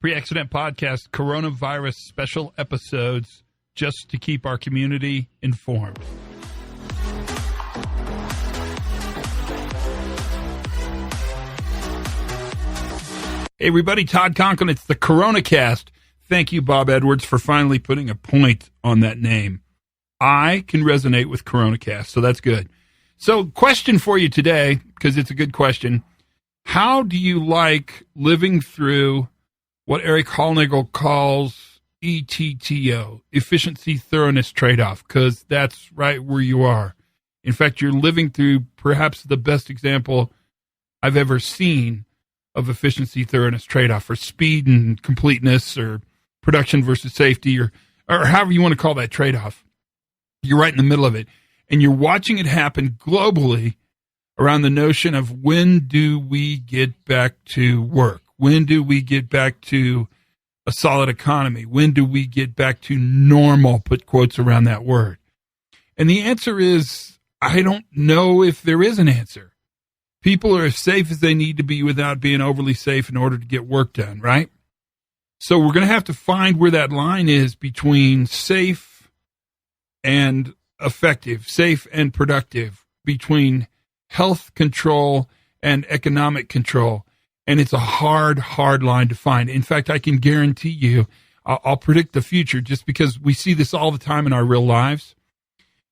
Pre-Accident Podcast, coronavirus special episodes, just to keep our community informed. Hey everybody, Todd Conklin, it's the CoronaCast. Thank you, Bob Edwards, for finally putting a point on that name. I can resonate with CoronaCast, so that's good. So, question for you today, because it's a good question. How do you like living through what Eric Hollnagel calls ETTO, efficiency, thoroughness, trade-off? Because that's right where you are. In fact, you're living through perhaps the best example I've ever seen of efficiency, thoroughness, trade-off, or speed and completeness, or production versus safety, or however you want to call that trade-off. You're right in the middle of it. And you're watching it happen globally around the notion of when do we get back to work? When do we get back to a solid economy? When do we get back to normal? Put quotes around that word. And the answer is, I don't know if there is an answer. People are as safe as they need to be without being overly safe in order to get work done, right? So we're going to have to find where that line is between safe and effective, safe and productive, between health control and economic control. And it's a hard line to find. In fact, I can guarantee you, I'll predict the future just because we see this all the time in our real lives,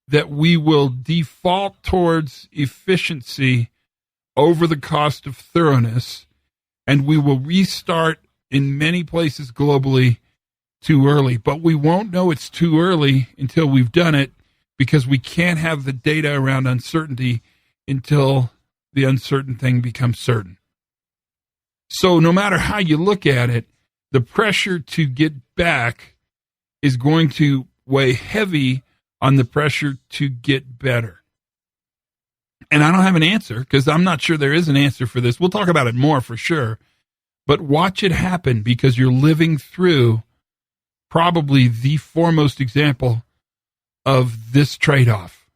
that we will default towards efficiency over the cost of thoroughness, and we will restart in many places globally too early. But we won't know it's too early until we've done it, because we can't have the data around uncertainty until the uncertain thing becomes certain. So no matter how you look at it, the pressure to get back is going to weigh heavy on the pressure to get better. And I don't have an answer, because I'm not sure there is an answer for this. We'll talk about it more for sure. But watch it happen, because you're living through probably the foremost example of this trade-off.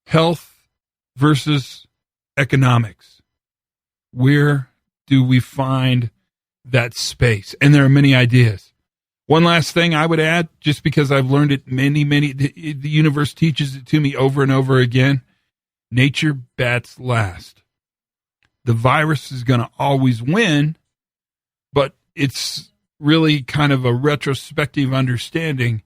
Health versus economics. Where do we find that space? And there are many ideas. One last thing I would add, just because I've learned it the universe teaches it to me over and over again. Nature bats last. The virus is going to always win, but it's really kind of a retrospective understanding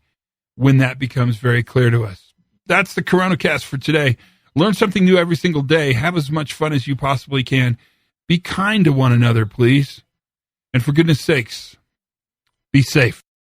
when that becomes very clear to us. That's the CoronaCast for today. Learn something new every single day. Have as much fun as you possibly can. Be kind to one another, please. And for goodness sakes, be safe.